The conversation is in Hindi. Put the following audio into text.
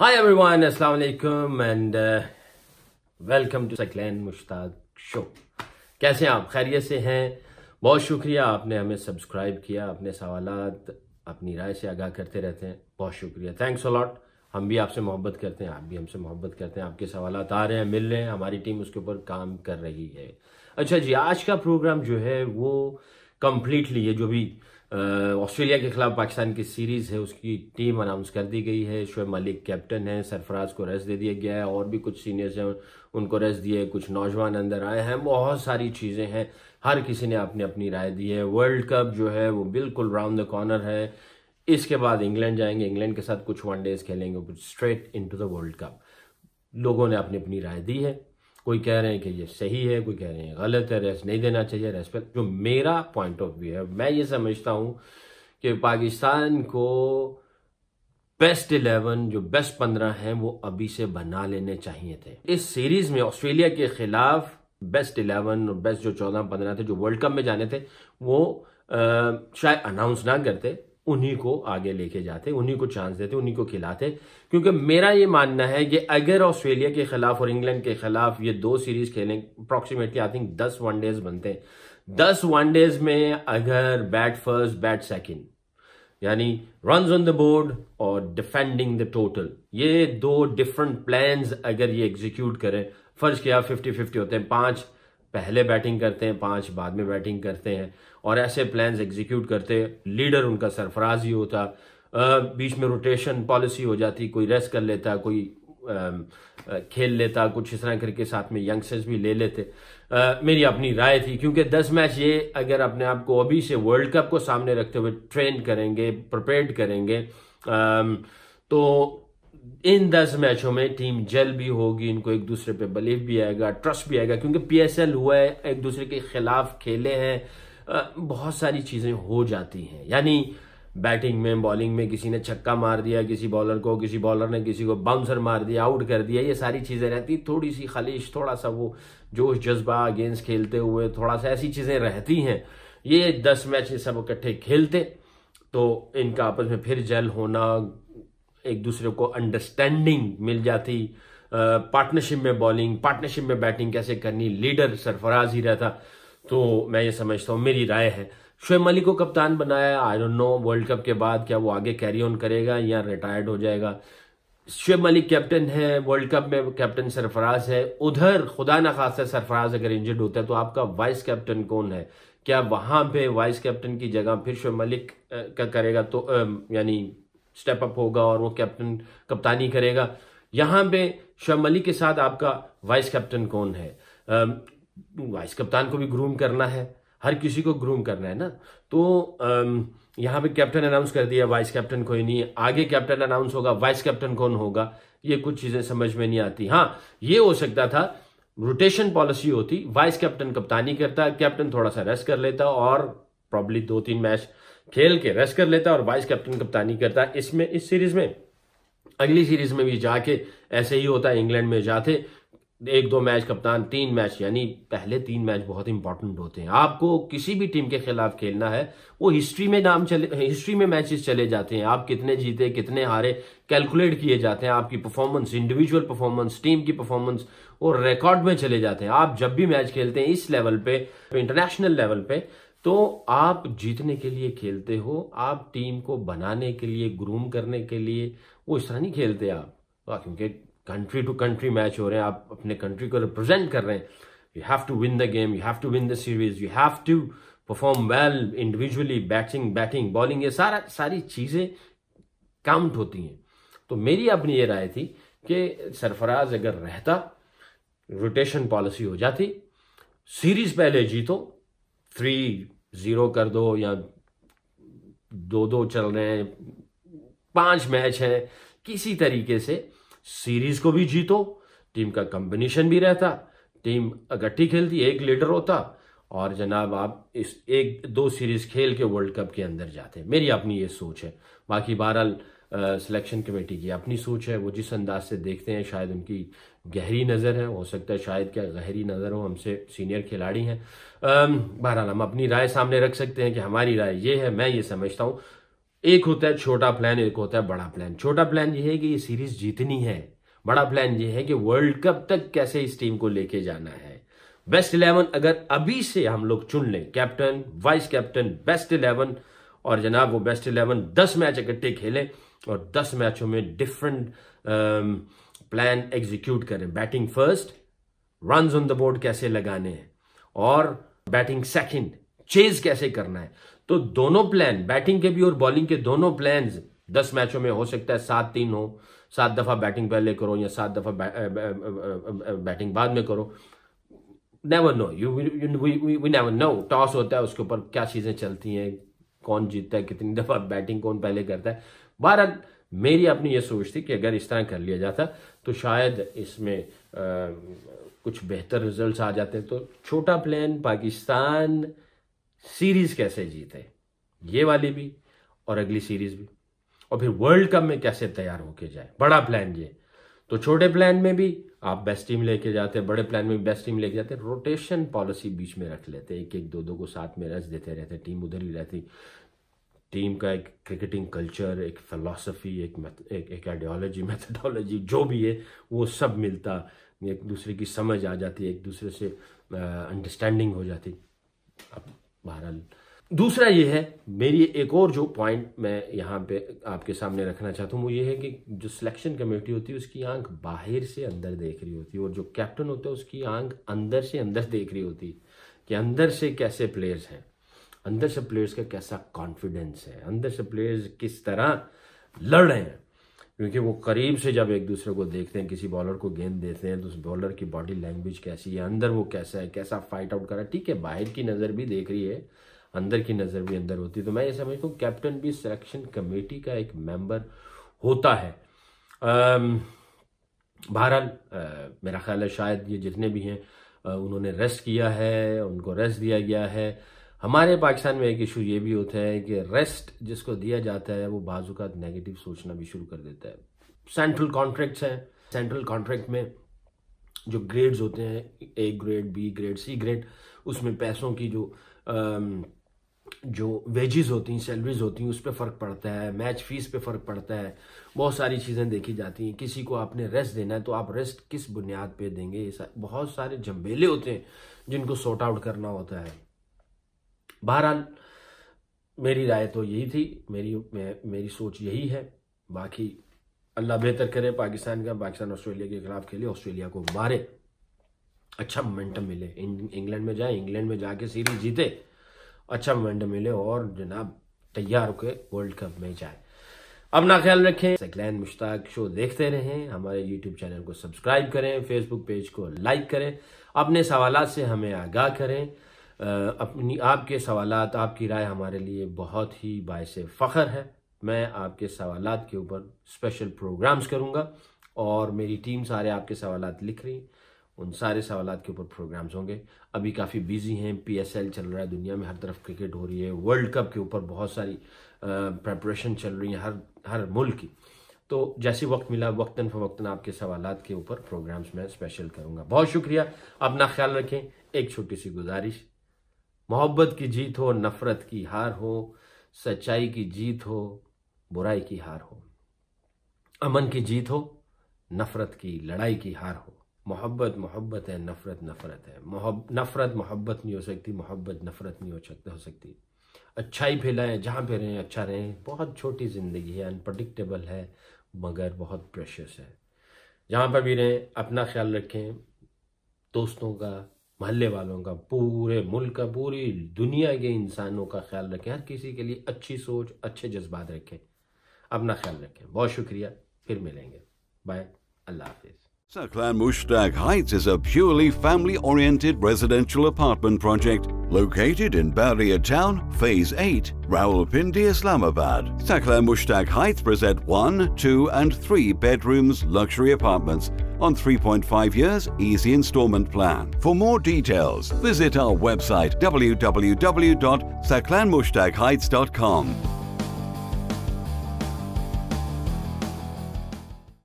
Hi everyone, Assalamu alaikum and welcome to Saqlain Mushtaq show. कैसे हैं आप? खैरियत से हैं? बहुत शुक्रिया, आपने हमें सब्सक्राइब किया, अपने सवालात अपनी राय से आगाह करते रहते हैं। बहुत शुक्रिया, थैंक्स अ लॉट। हम भी आपसे मोहब्बत करते हैं, आप भी हमसे मोहब्बत करते हैं। आपके सवालात आ रहे हैं, मिल रहे हैं, हमारी टीम उसके ऊपर काम कर रही है। अच्छा जी, आज का प्रोग्राम जो है वो कम्प्लीटली ये जो भी ऑस्ट्रेलिया के खिलाफ पाकिस्तान की सीरीज है उसकी टीम अनाउंस कर दी गई है। शोएब मलिक कैप्टन है, सरफराज को रेस्ट दे दिया गया है, और भी कुछ सीनियर्स हैं उनको रेस्ट दिए, कुछ नौजवान अंदर आए हैं, बहुत सारी चीजें हैं। हर किसी ने अपनी अपनी राय दी है। वर्ल्ड कप जो है वो बिल्कुल राउंड द कॉर्नर है। इसके बाद इंग्लैंड जाएंगे, इंग्लैंड के साथ कुछ वनडेज खेलेंगे, कुछ straight into the world cup. लोगों ने अपनी अपनी राय दी है। कोई कह रहे हैं कि ये सही है, कोई कह रहे हैं गलत है, रेस्ट नहीं देना चाहिए, रेस्ट पर जो मेरा पॉइंट ऑफ व्यू है, मैं ये समझता हूं कि पाकिस्तान को बेस्ट 11 जो बेस्ट 15 हैं वो अभी से बना लेने चाहिए थे। इस सीरीज में ऑस्ट्रेलिया के खिलाफ बेस्ट 11 और बेस्ट जो 14-15 थे जो वर्ल्ड कप में जाने थे वो शायद अनाउंस ना करते, उन्हीं को आगे लेके जाते, उन्हीं को चांस देते, उन्हीं को खिलाते। क्योंकि मेरा ये मानना है कि अगर ऑस्ट्रेलिया के खिलाफ और इंग्लैंड के खिलाफ ये दो सीरीज खेलें, अप्रोक्सीमेटली आई थिंक 10 वनडेज बनते हैं। 10 वनडेज में अगर बैट फर्स्ट बैट सेकंड, यानी रन्स ऑन द बोर्ड और डिफेंडिंग द टोटल, ये दो डिफरेंट प्लान्स अगर ये एग्जीक्यूट करें, फर्ज किया 50-50 होते हैं, 5 पहले बैटिंग करते हैं, 5 बाद में बैटिंग करते हैं, और ऐसे प्लान्स एग्जीक्यूट करते, लीडर उनका सरफराज ही होता, बीच में रोटेशन पॉलिसी हो जाती, कोई रेस्ट कर लेता, कोई खेल लेता, कुछ इस तरह करके साथ में यंगस्टर्स भी ले लेते। मेरी अपनी राय थी, क्योंकि 10 मैच ये अगर अपने आप को अभी से वर्ल्ड कप को सामने रखते हुए ट्रेन करेंगे, प्रिपेयर करेंगे, तो इन 10 मैचों में टीम जेल भी होगी, इनको एक दूसरे पे बिलीव भी आएगा, ट्रस्ट भी आएगा, क्योंकि पीएसएल हुआ है, एक दूसरे के खिलाफ खेले हैं, बहुत सारी चीजें हो जाती हैं। यानी बैटिंग में, बॉलिंग में किसी ने छक्का मार दिया किसी बॉलर को, किसी बॉलर ने किसी को बाउंसर मार दिया, आउट कर दिया, ये सारी चीजें रहती, थोड़ी सी खलीश, थोड़ा सा वो जोश जज्बा अगेंस्ट खेलते हुए, थोड़ा सा ऐसी चीजें रहती हैं। ये 10 मैच ये सब इकट्ठे खेलते तो इनका आपस में फिर जेल होना, एक दूसरे को अंडरस्टैंडिंग मिल जाती, पार्टनरशिप में बॉलिंग, पार्टनरशिप में बैटिंग कैसे करनी, लीडर सरफराज ही रहता। तो मैं ये समझता हूं, मेरी राय है, शोएब मलिक को कप्तान बनाया, I don't know world cup के बाद क्या वो आगे कैरी ऑन करेगा या रिटायर्ड हो जाएगा। शोएब मलिक कैप्टन है, वर्ल्ड कप में कैप्टन सरफराज है, उधर खुदा ना खास्ता सरफराज अगर इंजर्ड होता है तो आपका वाइस कैप्टन कौन है? क्या वहां पे वाइस कैप्टन की जगह फिर शोएब मलिक का करेगा, तो यानी स्टेप अप होगा और वो कैप्टन कप्तानी करेगा? यहां पे शोएब मलिक के साथ आपका वाइस कैप्टन कौन है? वाइस कप्तान को भी ग्रूम करना है, हर किसी को ग्रूम करना है ना। तो यहाँ पे कैप्टन अनाउंस कर दिया, वाइस कैप्टन कोई नहीं है, आगे कैप्टन अनाउंस होगा, वाइस कैप्टन कौन होगा? ये कुछ चीजें समझ में नहीं आती। हाँ, ये हो सकता था रोटेशन पॉलिसी होती, वाइस कैप्टन कप्तानी करता, कैप्टन थोड़ा सा रेस्ट कर लेता और प्रॉब्ली 2-3 मैच खेल के रेस्ट कर लेता और वाइस कैप्टन कप्तानी करता। इसमें इस सीरीज में, अगली सीरीज में भी जाके ऐसे ही होता, इंग्लैंड में जाते 1-2 मैच कप्तान, 3 मैच, यानी पहले 3 मैच बहुत इंपॉर्टेंट होते हैं। आपको किसी भी टीम के खिलाफ खेलना है, वो हिस्ट्री में नाम चले, हिस्ट्री में मैचेस चले जाते हैं, आप कितने जीते कितने हारे कैलकुलेट किए जाते हैं, आपकी परफॉर्मेंस, इंडिविजुअल परफॉर्मेंस, टीम की परफॉर्मेंस और रिकॉर्ड में चले जाते हैं। आप जब भी मैच खेलते हैं इस लेवल पे, इंटरनेशनल लेवल पे, तो आप जीतने के लिए खेलते हो, आप टीम को बनाने के लिए, ग्रूम करने के लिए, वो इस तरह नहीं खेलते आप, क्योंकि कंट्री टू कंट्री मैच हो रहे हैं, आप अपने कंट्री को रिप्रेजेंट कर रहे हैं। You have to win the game, you have to win the series, you have to perform well individually, batting bowling, ये सारी चीजें काउंट होती हैं। तो मेरी अपनी ये राय थी कि सरफराज अगर रहता, रोटेशन पॉलिसी हो जाती, सीरीज पहले जीतो, 3-0 कर दो, या 2-2 चल रहे हैं, 5 मैच है, किसी तरीके से सीरीज को भी जीतो, टीम का कॉम्बिनेशन भी रहता, टीम इकट्ठी खेलती, एक लीडर होता, और जनाब आप इस 1-2 सीरीज खेल के वर्ल्ड कप के अंदर जाते। मेरी अपनी ये सोच है। बाकी बहरहाल सिलेक्शन कमेटी की अपनी सोच है, वो जिस अंदाज से देखते हैं, शायद उनकी गहरी नज़र है, हो सकता है शायद क्या गहरी नज़र हो, हमसे सीनियर खिलाड़ी हैं। बहरहाल हम अपनी राय सामने रख सकते हैं कि हमारी राय ये है, मैं ये समझता हूँ एक होता है छोटा प्लान, एक होता है बड़ा प्लान। छोटा प्लान ये है कि ये सीरीज जीतनी है, बड़ा प्लान ये है कि वर्ल्ड कप तक कैसे इस टीम को लेके जाना है। बेस्ट 11 अगर अभी से हम लोग चुन लें, कैप्टन, वाइस कैप्टन, बेस्ट 11, और जनाब वो बेस्ट 11 10 मैच इकट्ठे खेलें और 10 मैचों में डिफरेंट प्लान एग्जीक्यूट करें। Batting first, runs on the board कैसे लगाने हैं, और बैटिंग सेकंड, चेज कैसे करना है। तो दोनों प्लान, बैटिंग के भी और बॉलिंग के दोनों प्लान्स 10 मैचों में हो सकता है 7-3 हो, 7 दफा बैटिंग पहले करो या 7 दफा बैटिंग बाद में करो। Never know, we never know. Toss होता है, उसके ऊपर क्या चीजें चलती हैं, कौन जीतता है, कितनी दफा बैटिंग कौन पहले करता है। बहरहाल मेरी अपनी ये सोच थी कि अगर इस तरह कर लिया जाता तो शायद इसमें कुछ बेहतर रिजल्ट्स आ जाते। तो छोटा प्लान, पाकिस्तान सीरीज कैसे जीते, ये वाली भी और अगली सीरीज भी, और फिर वर्ल्ड कप में कैसे तैयार होके जाए, बड़ा प्लान ये। तो छोटे प्लान में भी आप बेस्ट टीम लेके जाते, बड़े प्लान में भी बेस्ट टीम लेके जाते, रोटेशन पॉलिसी बीच में रख लेते, एक एक दो को साथ में रेस्ट देते रहते, टीम उधर ही रहती। टीम का एक क्रिकेटिंग कल्चर, एक फिलॉसफी, एक आइडियोलॉजी, मेथडोलॉजी जो भी है वो सब मिलता, एक दूसरे की समझ आ जाती, एक दूसरे से अंडरस्टैंडिंग हो जाती। अब बहरहाल दूसरा ये है, मेरी एक और जो पॉइंट मैं यहाँ पे आपके सामने रखना चाहता हूँ वो ये है कि जो सिलेक्शन कमेटी होती है उसकी आंख बाहर से अंदर देख रही होती है, और जो कैप्टन होता है उसकी आंख अंदर से अंदर देख रही होती है कि अंदर से कैसे प्लेयर्स हैं, अंदर से प्लेयर्स का कैसा कॉन्फिडेंस है, अंदर से प्लेयर्स किस तरह लड़ रहे हैं। क्योंकि वो करीब से जब एक दूसरे को देखते हैं, किसी बॉलर को गेंद देते हैं तो उस बॉलर की बॉडी लैंग्वेज कैसी है, अंदर वो कैसा है, कैसा फाइट आउट कर रहा है। ठीक है, बाहर की नज़र भी देख रही है, अंदर की नज़र भी अंदर होती है। तो मैं ये समझता हूँ कैप्टन भी सिलेक्शन कमेटी का एक मेंबर होता है। बहरहाल मेरा ख्याल है शायद ये जितने भी हैं उन्होंने रेस्ट किया है, उनको रेस्ट दिया गया है। हमारे पाकिस्तान में एक इशू ये भी होता है कि रेस्ट जिसको दिया जाता है वो बाज़-औक़ात नेगेटिव सोचना भी शुरू कर देता है। सेंट्रल कॉन्ट्रैक्ट्स हैं, सेंट्रल कॉन्ट्रैक्ट में जो ग्रेड्स होते हैं, A grade, B grade, C grade, उसमें पैसों की जो वेजेस होती हैं, सैलरीज होती हैं, उस पर फ़र्क पड़ता है, मैच फीस पे फ़र्क पड़ता है, बहुत सारी चीज़ें देखी जाती हैं। किसी को आपने रेस्ट देना है तो आप रेस्ट किस बुनियाद पे देंगे, बहुत सारे झंबेले होते हैं जिनको सॉर्ट आउट करना होता है। बहरहाल मेरी राय तो यही थी, मेरी सोच यही है। बाकी अल्लाह बेहतर करे पाकिस्तान का। पाकिस्तान ऑस्ट्रेलिया के खिलाफ खेले, ऑस्ट्रेलिया को मारे, अच्छा मोमेंटम मिले, इंग्लैंड में जाए, इंग्लैंड में जाके सीरीज जीते, अच्छा मोमेंटम मिले और जनाब तैयार होकर वर्ल्ड कप में जाए। अपना ख्याल रखें, सकलैन मुश्ताक शो देखते रहें, हमारे यूट्यूब चैनल को सब्सक्राइब करें, फेसबुक पेज को लाइक करें, अपने सवालात से हमें आगाह करें। अपनी आपके सवालात, आपकी राय हमारे लिए बहुत ही बायसे फ़ख्र है। मैं आपके सवालात के ऊपर स्पेशल प्रोग्राम्स करूंगा और मेरी टीम सारे आपके सवालात लिख रही, उन सारे सवालात के ऊपर प्रोग्राम्स होंगे। अभी काफ़ी बिजी हैं, PSL चल रहा है, दुनिया में हर तरफ क्रिकेट हो रही है, वर्ल्ड कप के ऊपर बहुत सारी प्रेपरेशन चल रही है हर मुल्क की। तो जैसे वक्त मिला वक्तन फ़वक्तन आपके सवालात के ऊपर प्रोग्राम्स मैं स्पेशल करूंगा। बहुत शुक्रिया, अपना ख्याल रखें। एक छोटी सी गुजारिश, मोहब्बत की जीत हो, नफरत की हार हो, सच्चाई की जीत हो, बुराई की हार हो, अमन की जीत हो, नफरत की लड़ाई की हार हो। मोहब्बत मोहब्बत है, नफरत नफरत है। नफरत मोहब्बत नहीं हो सकती, मोहब्बत नफरत नहीं हो सकती। अच्छाई फैलाएं, जहाँ पे रहें अच्छा रहें। बहुत छोटी ज़िंदगी है, अनप्रडिक्टेबल है, मगर बहुत प्रेशियस है। जहाँ पर भी रहें अपना ख्याल रखें, दोस्तों का, महल्ले वालों का, पूरे मुल्क का, पूरी दुनिया के इंसानों का ख्याल रखें। हर किसी के लिए अच्छी सोच, अच्छे जज्बात रखें। अपना ख्याल रखें। बहुत शुक्रिया, फिर मिलेंगे। बाय, अल्लाह हाफिज़। Saklan Mushtaq Heights is a purely family-oriented residential apartment project located in Bahria Town, Phase 8, Rawalpindi, Islamabad. Saklan Mushtaq Heights present 1, 2 and 3 bedrooms luxury apartments on 3.5 years easy installment plan. For more details, visit our website www.saklanmushtakheights.com.